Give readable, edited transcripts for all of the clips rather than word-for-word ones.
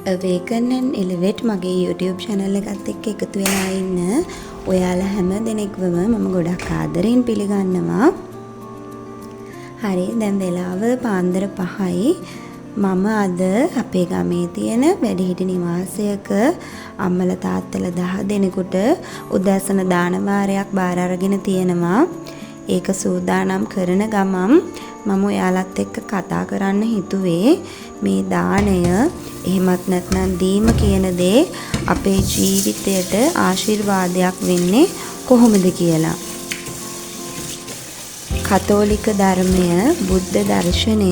Awaken and Elevate මගේ YouTube channel එකත් එක්ක එකතු වෙලා ඉන්න ඔයාලා හැම දෙනෙක්වම මම ගොඩක් ආදරෙන් පිළිගන්නවා. හරි, දැන් වෙලාව පාන්දර 5යි. මම අද අපේ ගමේ තියෙන වැඩිහිටි නිවාසයක අම්මලා තාත්තලා 10 දෙනෙකුට උදෑසන දාන වාරයක් බාර අරගෙන තියෙනවා. ඒක සූදානම් කරන ගමන් මම ඔයාලත් එක්ක කතා කරන්න හිතුවේ මේ දාණය එහෙමත් නැත්නම් දීම කියන දේ අපේ ජීවිතයට ආශිර්වාදයක් වෙන්නේ කොහොමද කියලා. කතෝලික ධර්මය, බුද්ධ දර්ශනය,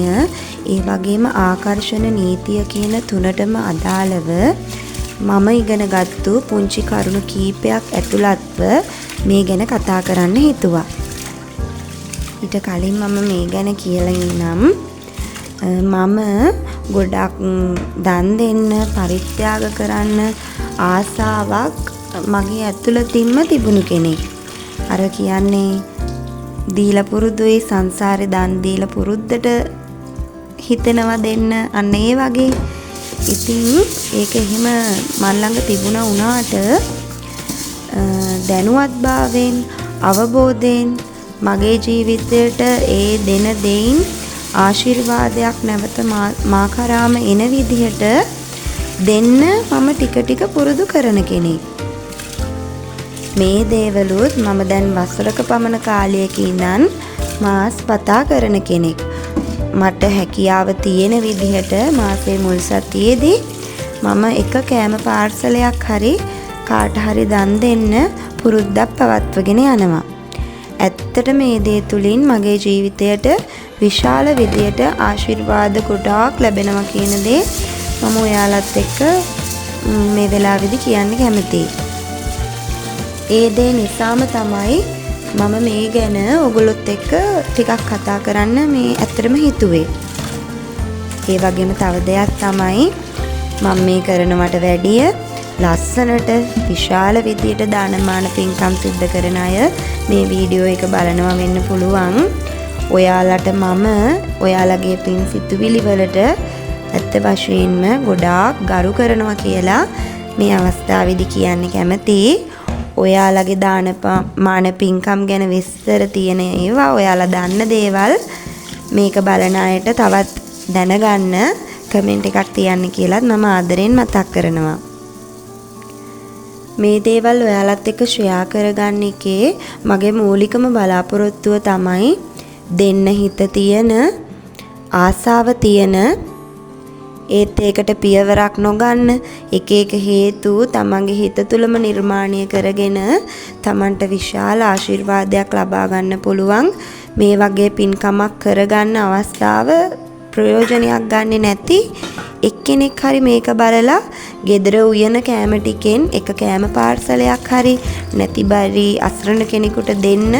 ඒ වගේම ආකර්ෂණ නීතිය කියන තුනටම අදාළව මම ඉගෙනගත්තු පුංචි කරුණු කීපයක් ඇතුළත්ව මේ ගැන කතා කරන්න හිතුවා. ඊට කලින් මම මේ ගැන කියලා ඉන්නම්. මම ගොඩක් දන් දෙන්න, පරිත්‍යාග කරන්න ආසාවක් මගේ ඇතුළතින්ම තිබුණු කෙනෙක්. අර කියන්නේ දීලා පුරුදුයි, සංසාරේ දන් දීලා පුරුද්දට හිතෙනවා දෙන්න, අන්න ඒ වගේ. ඉතින් ඒක එහෙම මන් ළඟ තිබුණා වුණාට දැනුවත්භාවයෙන්, අවබෝධයෙන් මගේ ජීවිතයට ඒ දෙන දෙයින් ආශිර්වාදයක් නැවත මා කරාම එන විදිහට දෙන්න මම ටික ටික පුරුදු කරන කෙනෙක්. මේ දේවලුත් මම දැන් වසරක පමණ කාලයක ඉඳන් මාස්පතා කරන කෙනෙක්. මට හැකියාව තියෙන විදිහට මාසේ මුල් සතියේදී මම එක කෑම පාර්සලයක් හරි කාට හරි දන් දෙන්න පුරුද්දක් පවත්වගෙන යනවා. ඇත්තට මේ දේ තුලින් මගේ ජීවිතයට විශාල විදියට ආශිර්වාද ගොඩාක් ලැබෙනවා කියන දේ මම ඔයාලත් එක්ක මේ වෙලාවේදී කියන්න කැමතියි. ඒ දේ නිසාම තමයි මම මේ ගැන ඔයගොල්ලොත් එක්ක ටිකක් කතා කරන්න මේ ඇත්තටම හිතුවේ. ඒ වගේම තව දෙයක් තමයි මම මේ කරනවට වැඩිය ලස්සනට විශාල විදියට දානමාන පින්කම් සිද්ධ කරන අය මේ වීඩියෝ එක බලනවා වෙන්න පුළුවන්. ඔයාලට මම ඔයාලගේ පින් සිතුවිලි වලට ඇත්ත වශයෙන්ම ගොඩාක් ගරු කරනවා කියලා මේ අවස්ථාවේදී කියන්න කැමතියි. ඔයාලගේ දානමාන පින්කම් ගැන විස්තර තියෙන ඒවා, ඔයාලා දන්න දේවල් මේක බලන අයට තවත් දැනගන්න කමෙන්ට් එකක් තියන්න කියලාත් මම ආදරෙන් මතක් කරනවා. මේ දේවල් ඔයාලත් එක්ක ෂෙයා කරගන්න එකේ මගේ මූලිකම බලාපොරොත්තුව තමයි දෙන්න හිත තියෙන, ආසාව තියෙන, ඒත් ඒකට පියවරක් නොගන්න, එක එක හේතු තමන්ගේ හිත තුළම නිර්මාණය කරගෙන තමන්ට විශාල ආශිර්වාදයක් ලබා ගන්න පුළුවන් මේ වගේ පින්කමක් කරගන්න අවස්ථාව ප්‍රයෝජනයක් ගන්නෙ නැති එක්කෙනෙක් හරි මේක බලලා ගෙදර උයන කෑම ටිකෙන් එක කෑම පාර්සලයක් හරි නැති බරි අසරණ කෙනෙකුට දෙන්න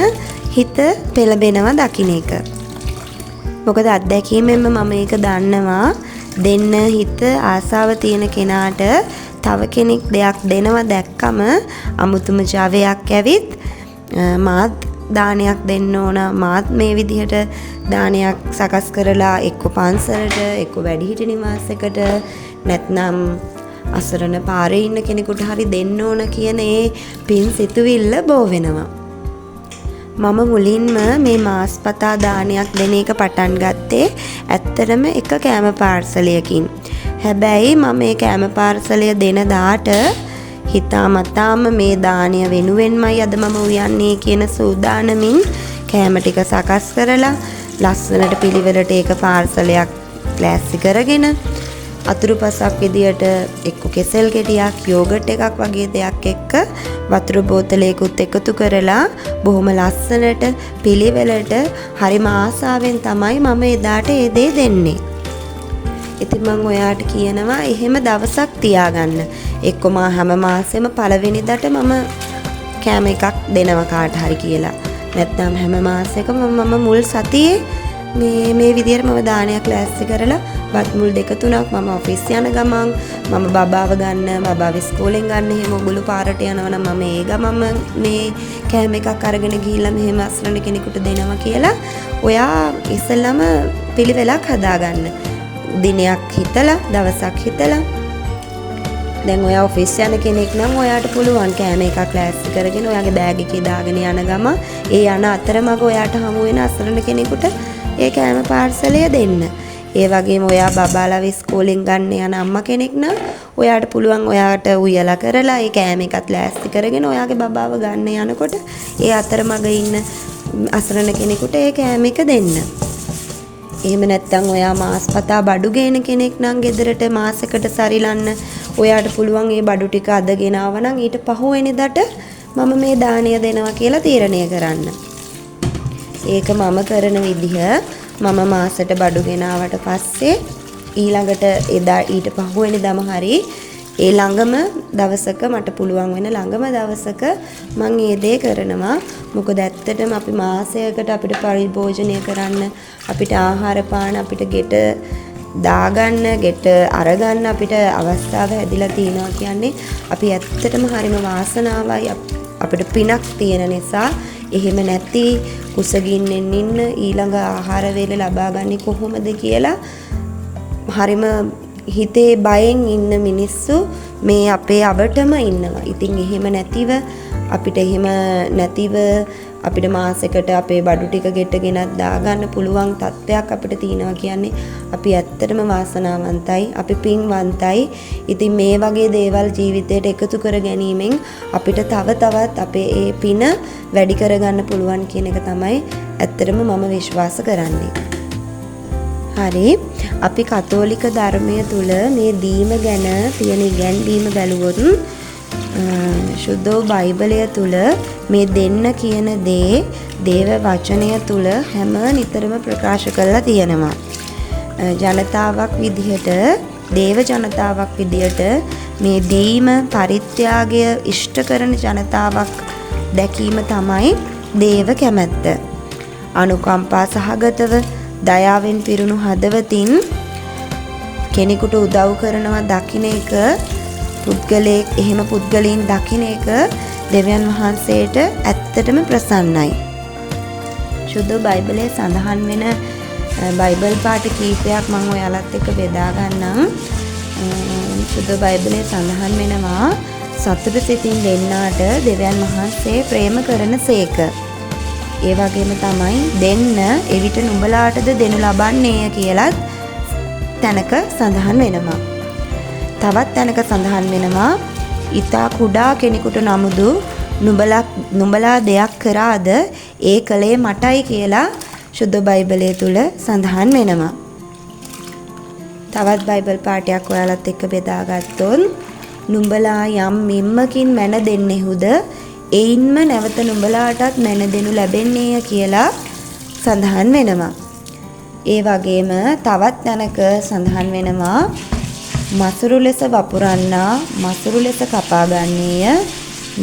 හිත පෙළඹෙනවා දකින්න එක. මොකද අත්දැකීමෙන්ම මම ඒක දන්නවා. දෙන්න හිත ආසාව තියෙන කෙනාට තව කෙනෙක් දෙයක් දෙනවා දැක්කම අමුතුම ජවයක් ඇවිත් මාත් දානයක් දෙන්න ඕන, මාත් මේ විදිහට දානයක් සකස් කරලා එක්ක පන්සලට, එක්ක වැඩිහිටි නිවාසයකට, නැත්නම් අසරණ පාරේ ඉන්න කෙනෙකුට හරි දෙන්න ඕන කියන ඒ පින් සිතුවිල්ල බෝ වෙනවා. මම මුලින්ම මේ මාස්පතා දානයක් දෙන එක පටන් ගත්තේ ඇත්තටම එක කෑම පාර්සලයකින්. හැබැයි මම මේ කෑම පාර්සලය දෙන දාට හිතාමතාම මේ දානය වෙනුවෙන්මයි අද මම උයන්නේ කියන සූදානමින් කෑම ටික සකස් කරලා ලස්සනට පිළිවෙලට ඒක පාර්සලයක් ක්ලෑසි කරගෙන අතුරුපසක් විදියට එක්ක කෙසෙල් ගෙඩියක්, යෝගට් එකක් වගේ දෙයක් එක්ක වතුර බෝතලයකුත් එකතු කරලා බොහොම ලස්සනට පිළිවෙලට හරිම ආසාවෙන් තමයි මම එදාට ඒ දේ දෙන්නේ. ඉතින් මම ඔයාට කියනවා එහෙම දවසක් තියාගන්න. එක්කම හැම මාසෙම පළවෙනිදාට මම කෑම එකක් දෙනවා කාට හරි කියලා. නැත්නම් හැම මාසෙකම මම මුල් සතියේ මේ විදියට මම දානයක් ලෑස්ති කරලා වත් මුල් 2-3ක් මම ඔෆිස් යන ගමන් මම බබාව ගන්න, බබාව ඉස්කෝලෙන් ගන්න, එහෙම ඔගොල්ලෝ පාරට යනවා නම් මම ඒ ගමම මේ කෑම එකක් අරගෙන ගිහිල්ලා මෙහෙම අසරණ කෙනෙකුට දෙනවා කියලා ඔයා ඉස්සෙල්ලාම පිළිවෙලක් හදාගන්න. දිනයක් හිතලා, දවසක් හිතලා දැන් ඔයා ඔෆිස් යන කෙනෙක් නම් ඔයාට පුළුවන් කෑම එකක් ලෑස්ති කරගෙන ඔයාගේ බෑග් එකේ දාගෙන යන ගම ඒ යන අතරමඟ ඔයාට හමු වෙන අසරණ කෙනෙකුට ඒ කෑම පාර්සලය දෙන්න. ඒ වගේම ඔයා බබාලා ඉස්කෝලෙන් ගන්න යන අම්මා කෙනෙක් නම් ඔයාට පුළුවන් ඔයාට උයලා කරලා ඒ කෑම එකත් ලෑස්ති කරගෙන ඔයාගේ බබාව ගන්න යනකොට ඒ අතරමඟ ඉන්න අසරණ කෙනෙකුට ඒ කෑම එක දෙන්න. එහෙම නැත්නම් ඔයා මාස්පතා බඩු ගේන කෙනෙක් නම් ගෙදරට මාසෙකට සරිලන්න ඔයාට පුළුවන් ඒ බඩු ටික අද ගෙනාව නම් ඊට පහුවෙනිදට මම මේ දාණය දෙනවා කියලා තීරණය කරන්න. ඒක මම කරන විදිහ මම මාසෙට බඩු ගෙනාවට පස්සේ ඊළඟට එදා ඊට පහුවෙනිදම හරි ඒ ළඟම දවසක මට පුළුවන් වෙන ළඟම දවසක මම මේ දේ කරනවා. මොකද ඇත්තටම අපි මාසයකට අපිට පරිභෝජනය කරන්න අපිට ආහාර පාන අපිට ගෙට දාගන්න ගෙට අරගන්න අපිට අවස්ථාව හැදිලා තියෙනවා කියන්නේ අපි ඇත්තටම හරිම වාසනාවයි අපිට පිනක් තියෙන නිසා. එහෙම නැති කුසගින්නෙන් ඉන්න ඊළඟ ආහාර වේල ලබා ගන්නේ කොහොමද කියලා හරිම හිතේ බයෙන් ඉන්න මිනිස්සු මේ අපේ අවටම ඉන්නවා. ඉතින් එහෙම නැතිව අපිට මාසෙකට අපේ බඩු ටික ගෙටගෙනත් දාගන්න පුළුවන් තත්ත්වයක් අපිට තියෙනවා කියන්නේ අපි ඇත්තටම වාසනාවන්තයි, අපි පින්වන්තයි. ඉතින් මේ වගේ දේවල් ජීවිතයට එකතු කර ගැනීමෙන් අපිට තව තවත් අපේ ඒ පින වැඩි කරගන්න පුළුවන් කියන එක තමයි ඇත්තටම මම විශ්වාස කරන්නේ. හරි, අපි කතෝලික ධර්මය තුල මේ දීම ගැන තියෙන ඉගැන්වීම බැලුවොත් ශුද්ධ බයිබලය තුල මේ දෙන්න කියන දේ දේව වචනය තුල හැම නිතරම ප්‍රකාශ කරලා තියෙනවා. ජනතාවක් විදිහට දේව ජනතාවක් විදිහට මේ දීම පරිත්‍යාගය ඉෂ්ට කරන ජනතාවක් දැකීම තමයි දේව කැමැත්ත. අනුකම්පා සහගතව දයාවෙන් පිරුණු හදවතින් කෙනෙකුට උදව් කරනවා දකින්න එක එහෙම පුද්ගලයන් දකින්න එක දෙවියන් වහන්සේට ඇත්තටම ප්‍රසන්නයි. ශුද්ධ බයිබලයේ සඳහන් වෙන බයිබල් පාඨ කීපයක් මම ඔයාලත් එක්ක බෙදා ගන්නම්. ශුද්ධ බයිබලයේ සඳහන් වෙනවා සතුට සිතින් දෙන්නාට දෙවියන් වහන්සේ ප්‍රේම කරන සේක. ඒ වගේම තමයි දෙන්න එවිට නුඹලාටද දෙනු ලබන්නේය කියලත් තැනක සඳහන් වෙනවා. තවත් තැනක සඳහන් වෙනවා ඊතා කුඩා කෙනෙකුට නමුදු නුඹලා දෙයක් කරාද ඒ කලේ මටයි කියලා ශුද්ධ බයිබලයේ තුල සඳහන් වෙනවා. තවත් බයිබල් පාඨයක් ඔයාලත් එක්ක බෙදාගත්තොත් නුඹලා යම් මිම්මකින් මැන දෙන්නෙහුද එයින්ම නැවත නුඹලාටත් මැන දෙනු ලැබෙන්නේය කියලා සඳහන් වෙනවා. ඒ වගේම තවත් තැනක සඳහන් වෙනවා මසුරු ලෙස වපුරන්නා මසුරු ලෙස කපා ගන්නේය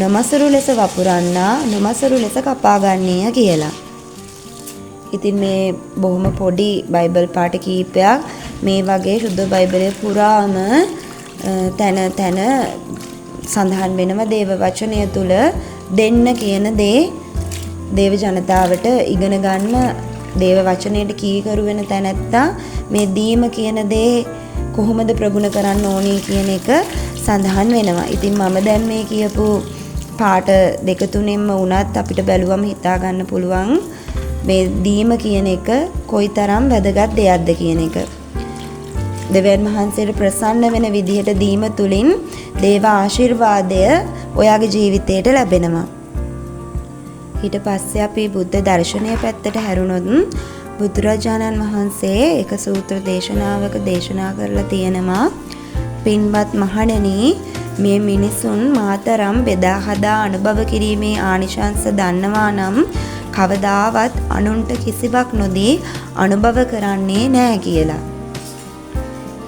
නොමසුරු ලෙස වපුරන්නා නොමසුරු ලෙස කපා ගන්නේය කියලා. ඉතින් මේ බොහොම පොඩි බයිබල් පාඨ කීපයක් මේ වගේ ශුද්ධ බයිබලයේ පුරාම තන සඳහන් වෙනවා දේව වචනය තුල දෙන්න කියන දේ දේව ජනතාවට ඉගෙන ගන්න දේව වචනයට කීකරු වෙන තැනැත්තා මේ දීම කියන දේ කොහොමද ප්‍රගුණ කරන්න ඕනේ කියන එක සඳහන් වෙනවා. ඉතින් මම දැන් මේ කියපු පාට දෙක තුනෙන්ම වුණත් අපිට බැලුවම හිතා ගන්න පුළුවන් මේ දීම කියන එක කොයිතරම් වැදගත් දෙයක්ද කියන එක. දෙවියන් වහන්සේට ප්‍රසන්න වෙන විදිහට දීම තුලින් දේව ආශිර්වාදය ඔයාගේ ජීවිතයට ලැබෙනවා. ඊට පස්සේ අපි බුද්ධ දර්ශනය පැත්තට හැරුණොත් බුදුරජාණන් වහන්සේ එක සූත්‍ර දේශනාවක දේශනා කරලා තියෙනවා පින්වත් මහණෙනි මේ මිනිසුන් මාතරම් බෙදා හදා අනුභව කිරීමේ ආනිශංස දන්නවා නම් කවදාවත් අනුන්ට කිසිවක් නොදී අනුභව කරන්නේ නැහැ කියලා.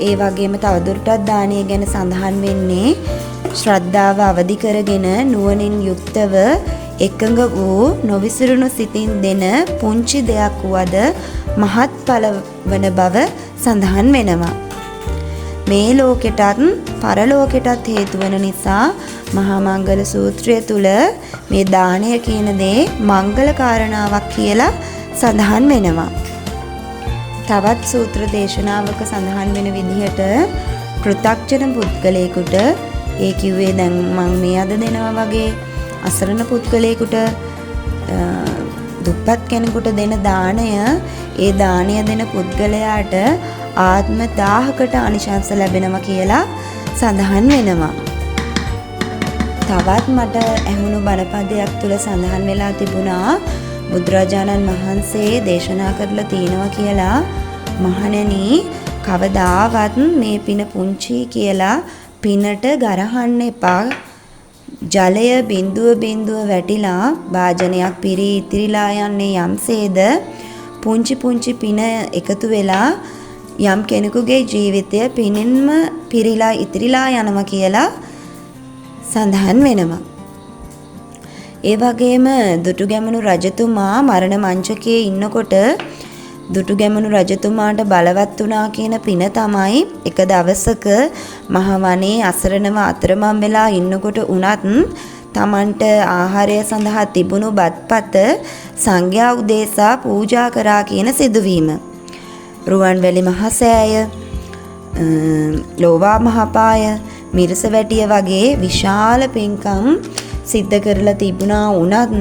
ඒ වගේම තවදුරටත් දානය ගැන සඳහන් වෙන්නේ ශ්‍රද්ධාව අවදි කරගෙන නුවණින් යුක්තව එකඟ වූ නොවිසිරුණු සිතින් දෙන පුංචි දෙයක් වුවද මහත්ඵල වන බව සඳහන් වෙනවා. මේ ලෝකෙටත් පරලෝකෙටත් හේතු වෙන නිසා මහා මංගල සූත්‍රය තුල මේ දානය කියන දේ මංගල කාරණාවක් කියලා සඳහන් වෙනවා. තවත් සූත්‍ර දේශනාවක සඳහන් වෙන විදිහට කෘතඥ පුද්ගලයෙකුට ඒ කිව්වේ දැන් මම මේ අද දෙනවා වගේ අසරණ පුද්ගලයෙකුට දුප්පත් කෙනෙකුට දෙන දාණය ඒ දාණය දෙන පුද්ගලයාට ආත්ම 1000කට ආනිශංස ලැබෙනවා කියලා සඳහන් වෙනවා. තවත් මට ඇහුණු බණපදයක් තුල සඳහන් වෙලා තිබුණා බුදුරජාණන් වහන්සේ දේශනා කරලා තියෙනවා කියලා මහණෙනි කවදාවත් මේ පින පුංචි කියලා පිනට ගරහන්න එපා. ජලය බිඳුව බිඳුව වැටිලා වාජනයක් පිරී ඉතිරිලා යන්නේ යම්සේද පුංචි පුංචි පින එකතු වෙලා යම් කෙනෙකුගේ ජීවිතය පිනින්ම පිරීලා ඉතිරිලා යනවා කියලා සඳහන් වෙනවා. ඒ වගේම දුටුගැමුණු රජතුමා මරණ මංචකයේ ඉන්නකොට දුටුගැමුණු රජතුමාට බලවත් වුණා කියන පින තමයි එක දවසක මහ වනයේ අසරණව අතරමං වෙලා ඉන්නකොට උනත් තමන්ට ආහාරය සඳහා තිබුණු බත්පත සංඝයා උදෙසා පූජා කරා කියන සිදුවීම. රුවන්වැලි මහසෑය, ලෝවා මහපාය, මිරිසවැටිය වගේ විශාල පින්කම් සිද්ධ කරලා තිබුණා උනත්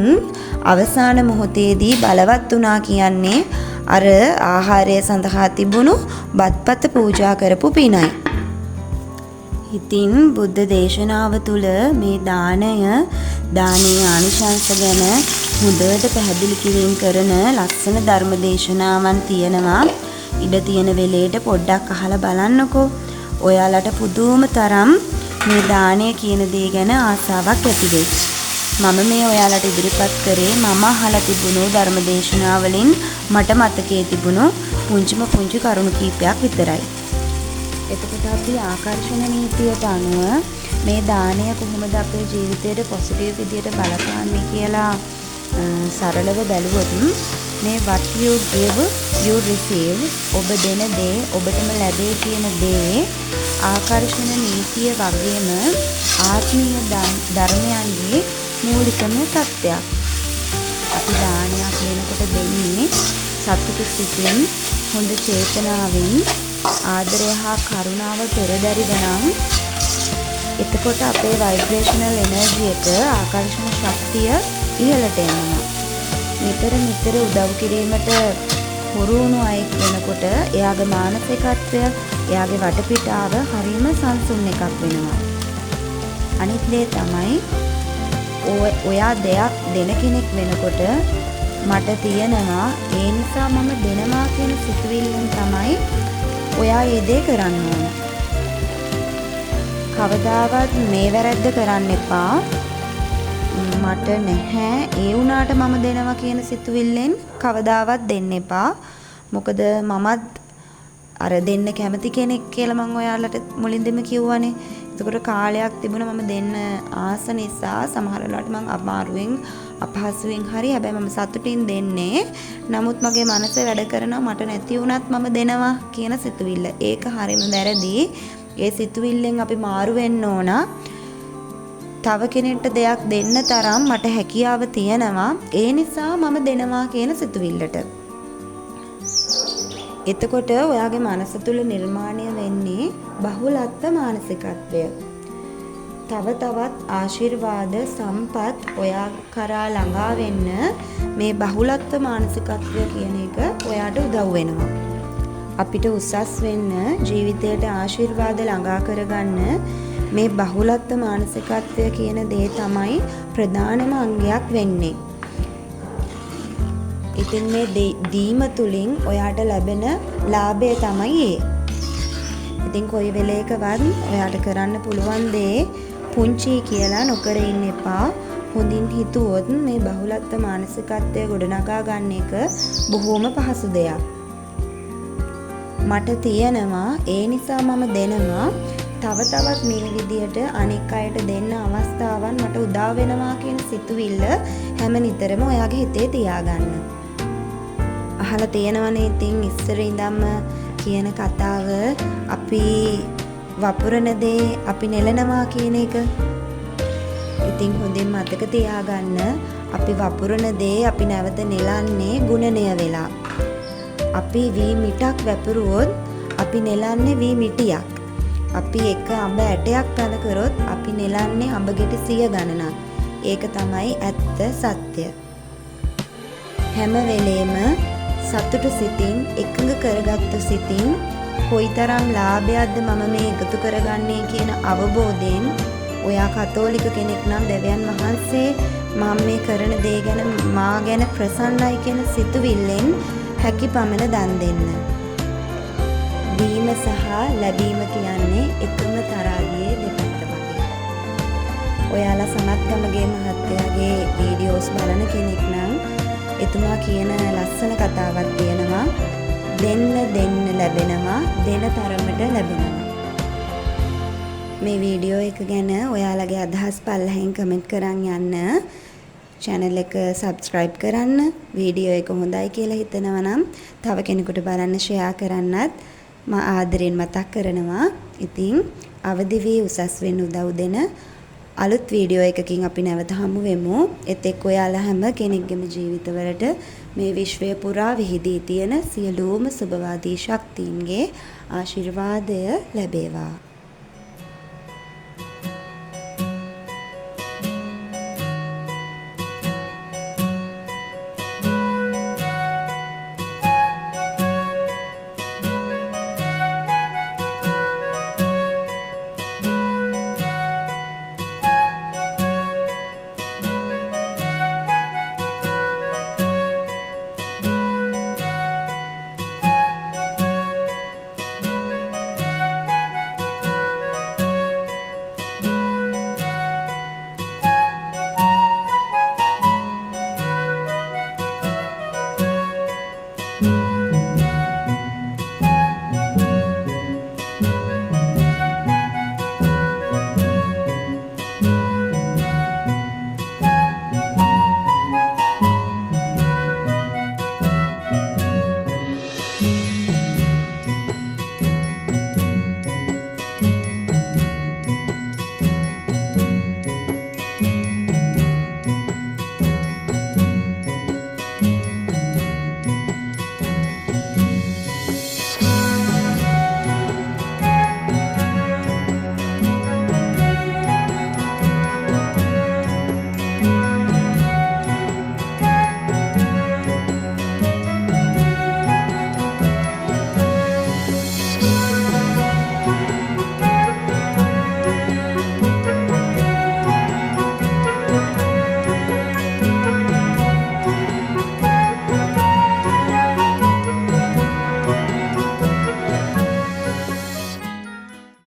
අවසාන මොහොතේදී බලවත් වුණා කියන්නේ අර ආහාරය සඳහා තිබුණු බත්පත පූජා කරපු පිනයි. ඉතින් බුද්ධ දේශනාව තුළ මේ දානයේ ආනිශංස ගැන හොඳට පැහැදිලි කිරීම කරන ලස්සන ධර්ම දේශනාවන් තියෙනවා. ඉඩ තියෙන වෙලේට පොඩ්ඩක් අහලා බලන්නකෝ. ඔයාලට පුදුම තරම් මේ දානය කියන දේ ගැන ආසාවක් ඇති වෙයි. මම මේ ඔයාලට ඉදිරිපත් කරේ මම අහලා තිබුණු ධර්ම දේශනාවලින් මට මතකයේ තිබුණු පුංචි කරුණු කීපයක් විතරයි. එතකොට අපි ආකර්ෂණ නීතියට අනුව මේ දානය කොහොමද අපේ ජීවිතයට පොසිටිව් විදියට බලපාන්නේ කියලා සරලව බැලුවොත් මේ what you give you receive ඔබ දෙන දේ ඔබටම ලැබේ කියන දේ ආකර්ෂණ නීතිය වගේම ආත්මීය ධර්මයන්ගේ මූලිකම තත්ත්වයක්. අපි දානයක් දෙනකොට දෙන්නේ සතුටු සිතින් හොඳ චේතනාවෙන් ආදරය හා කරුණාව පෙරදැරිව නම් එතකොට අපේ ভাইබ්‍රේෂනල් එනර්ජි එක ආකර්ෂණ ශක්තිය ඉහළට යනවා. නිතර උදව් කිරීමට හුරු වුණු අයෙක් වෙනකොට එයාගේ මානසිකත්වය එයාගේ වටපිටාව හරිම සංසුන් එකක් වෙනවා. අනිත් දේ තමයි ඔයා දෙයක් දෙන කෙනෙක් වෙනකොට මට තියෙනවා ඒ නිසා මම දෙනවා කියන සිතුවිල්ලෙන් තමයි ඔයා ඒ දේ කරන්න ඕන. කවදාවත් මේ වැරද්ද කරන්න එපා. මට නැහැ ඒ වුණාට මම දෙනවා කියන සිතුවිල්ලෙන් කවදාවත් දෙන්න එපා. මොකද මමත් අර දෙන්න කැමති කෙනෙක් කියලා මම ඔයාලට මුලින්දම කිව්වනේ. එතකොට කාලයක් තිබුණා මම දෙන්න ආස නිසා සමහර වෙලාවට මම අමාරුවෙන් අපහසුවෙන් හරි හැබැයි මම සතුටින් දෙන්නේ. නමුත් මගේ මනස වැඩ කරනවා මට නැති වුණත් මම දෙනවා කියන සිතුවිල්ල. ඒක හරිම වැරදි. ඒ සිතුවිල්ලෙන් අපි මාරු වෙන්න ඕන. තව කෙනෙක්ට දෙයක් දෙන්න තරම් මට හැකියාව තියෙනවා. ඒ නිසා මම දෙනවා කියන සිතුවිල්ලට. එතකොට ඔයාගේ මනස තුල නිර්මාණය වෙන්නේ බහුලත්ව මානසිකත්වය. තව තවත් ආශිර්වාද සම්පත් ඔයා කරා ළඟා වෙන්න මේ බහුලත්ව මානසිකත්වය කියන එක ඔයාට උදව් වෙනවා. අපිට උසස් වෙන්න ජීවිතයට ආශිර්වාද ළඟා කරගන්න මේ බහුලත්ව මානසිකත්වය කියන දේ තමයි ප්‍රධානම අංගයක් වෙන්නේ. ඉතින් මේ දීම තුලින් ඔයාට ලැබෙන ලාභය තමයි ඒ. ඉතින් කොයි වෙලේකවත් ඔයාට කරන්න පුළුවන් දේ පුංචි කියලා නොකර ඉන්න එපා. හොඳින් හිතුවොත් මේ බහුලත්ව මානසිකත්වය ගොඩනගා ගන්න එක බොහොම පහසු දෙයක්. මට තියෙනවා ඒ නිසා මම දෙනවා. තව තවත් මේ විදියට අනෙක් අයට දෙන්න අවස්ථාවන් මට උදා වෙනවා කියන සිතුවිල්ල හැම නිතරම ඔයාගේ හිතේ තියාගන්න. අහලා තියෙනවනේ ඉතින් ඉස්සර ඉඳන්ම කියන කතාව අපි වපුරන දේ අපි නෙලනවා කියන එක. ඉතින් හොඳින් මතක තියාගන්න අපි වපුරන දේ අපි නැවත නෙලන්නේ ගුණණය වෙලා. අපි වී මිටක් වැපරුවොත් අපි නෙලන්නේ වී මිටියක්. අපි එක අඹ ඇටයක් පැල කරොත් අපි නෙලන්නේ අඹ ගෙඩි 100 ගණනක්. ඒක තමයි ඇත්ත සත්‍ය. හැම වෙලේම සතුටු සිතින් එකඟ කරගත්තු සිතින් කොයිතරම් ලාභයක්ද මම මේ එකතු කරගන්නේ කියන අවබෝධයෙන් ඔයා කතෝලික කෙනෙක් නම් දෙවියන් වහන්සේ මම මේ කරන දේ ගැන මා ගැන ප්‍රසන්නයි කියන සිතුවිල්ලෙන් හැකි පමණ දන් දෙන්න. දීම සහ ලැබීම කියන්නේ එකම තරාදියේ දෙපැත්ත වගේ. ඔයාලා සනත්ගමගේ මහත්තයාගේ වීඩියෝස් බලන කෙනෙක් නම් එතුමා කියන ලස්සන කතාවක් තියෙනවා. දෙන්න ලැබෙනවා, දෙන තරමට ලැබෙනවා. මේ වීඩියෝ එක ගැන ඔයාලගේ අදහස් පල්ලෙහින් කමෙන්ට් කරන් යන්න. channel එක subscribe කරන්න. වීඩියෝ එක හොඳයි කියලා හිතනවා නම් තව කෙනෙකුට බලන්න share කරන්නත් මා ආදරෙන් මතක් කරනවා. ඉතින් අවදි වී උසස් වෙන්න උදව් දෙන අලුත් වීඩියෝ එකකින් අපි නැවත හමු වෙමු. එතෙක් ඔයාලා හැම කෙනෙක්ගේම ජීවිතවලට මේ විශ්වය පුරා විහිදී තියෙන සියලුම සුබවාදී ශක්තියින්ගේ ආශිර්වාදය ලැබේවා.